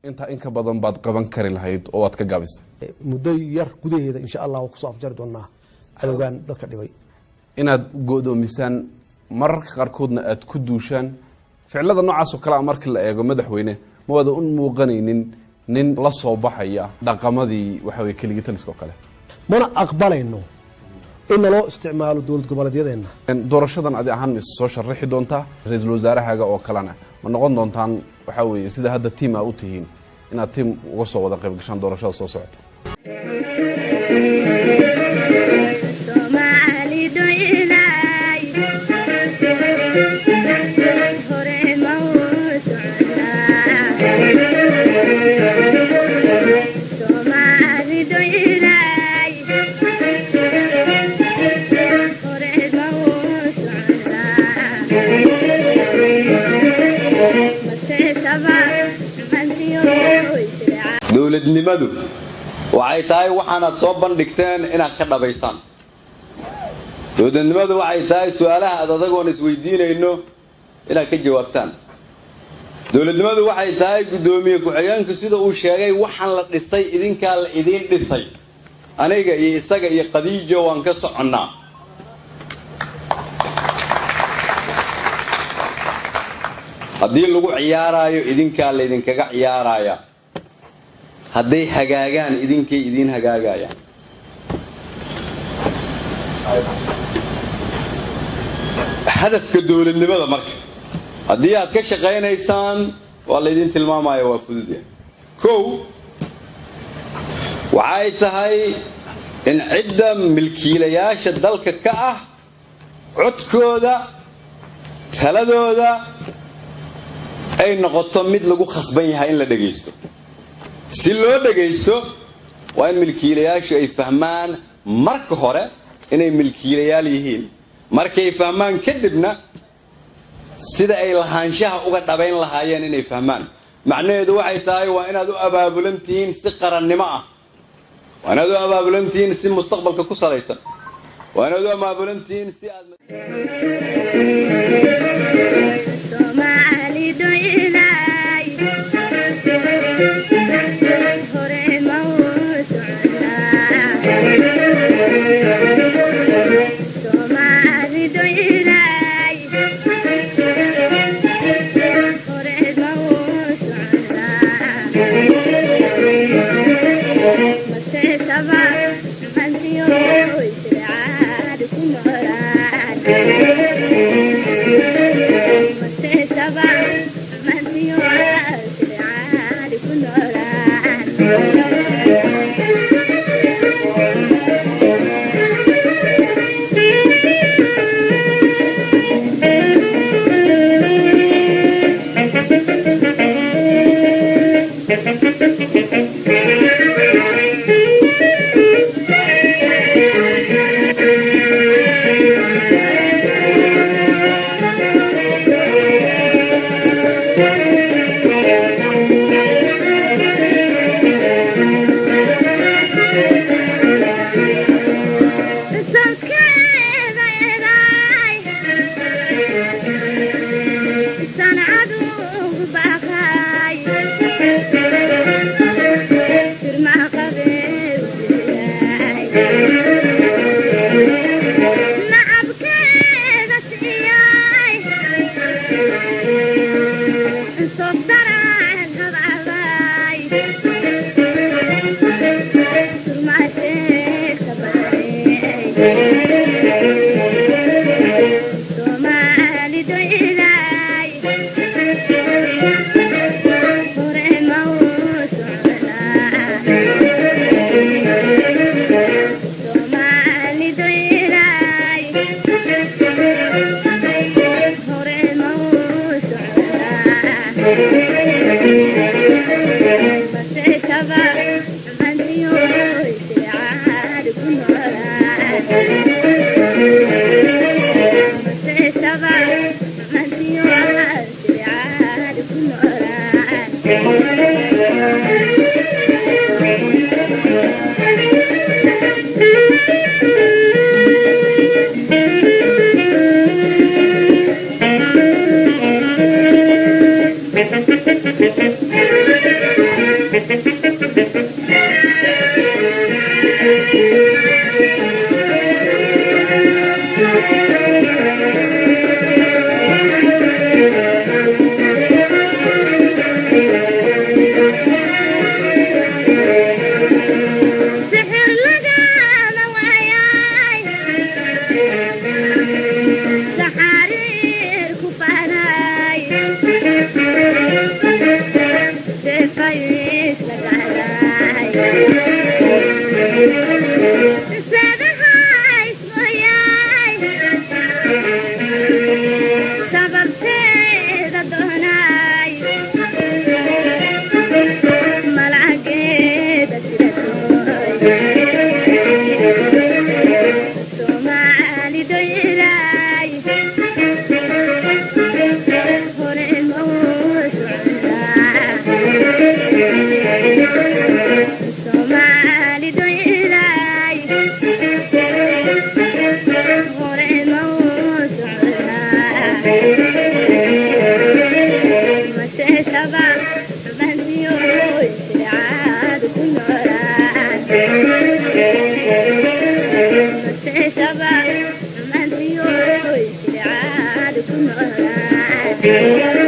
inta in ka badan baad qaban kari lahayd oo aad ka gaabisay muddo yar gudaheeda insha Allah ku soo afjari doonaa cadawgan dadka dhibay inaad go'doomisaan mararka qaarkoodna aad ku duushaan ficilada noocaas oo kale marka la eego madaxweyne ma wada un muuqanaynin nin la soo baxaya dhaqamadii waxa way kaliya taliska kale mana aqbalayno in loo isticmaalo dawlad goboleedyadeena doorashadan adi ahaan is soo sharxi doonta ra'iisul wasaaraha oo kalena ma noqon doontaan waxa way sida hadda team u tihiin inaad team uga soo wada qayb gashaan doorashada soo socota dawladnimadu waxay tahay waxaanad soo bandhigteen inaad ka dhabaysaan dawladnimadu waxay tahay su'aalaha adagoon isweydiinayno inaad ka jawaabtaan dawladnimadu waxay tahay gudoomiye ku-xigeenku sida uu sheegay waxaan la dhisay idinka la idin dhisay aniga iyo isaga iyo qadiijo waan ka soconnaa haddii lagu ciyaarayo idinka la idinkaga ciyaaraya hadday hagaagaan idinkay idin hagaagayaan hadafka dawladnimada marka haddii aad ka shaqaynaysaan waa la idin tilmaamaya waa fududahay kow waxay tahay in cidda milkiilayaasha dalka ka ah codkooda taladooda ay noqoto mid lagu khasban yahay in la dhageysto si loo dhageysto waa in milkiilayaashu ay fahmaan marka hore inay milkiilayaal yihiin markay fahmaan kadibna sida ay lahaanshaha uga dhabayn lahaayeen inay fahmaan macnaheedu waxay tahay waa inaad u abaabulan tihiin si qarannimo ah waa inaad u abaabulan tihiin si mustaqbalka ku salaysan waa inaad u abaabulan tihiin si aad Yeah.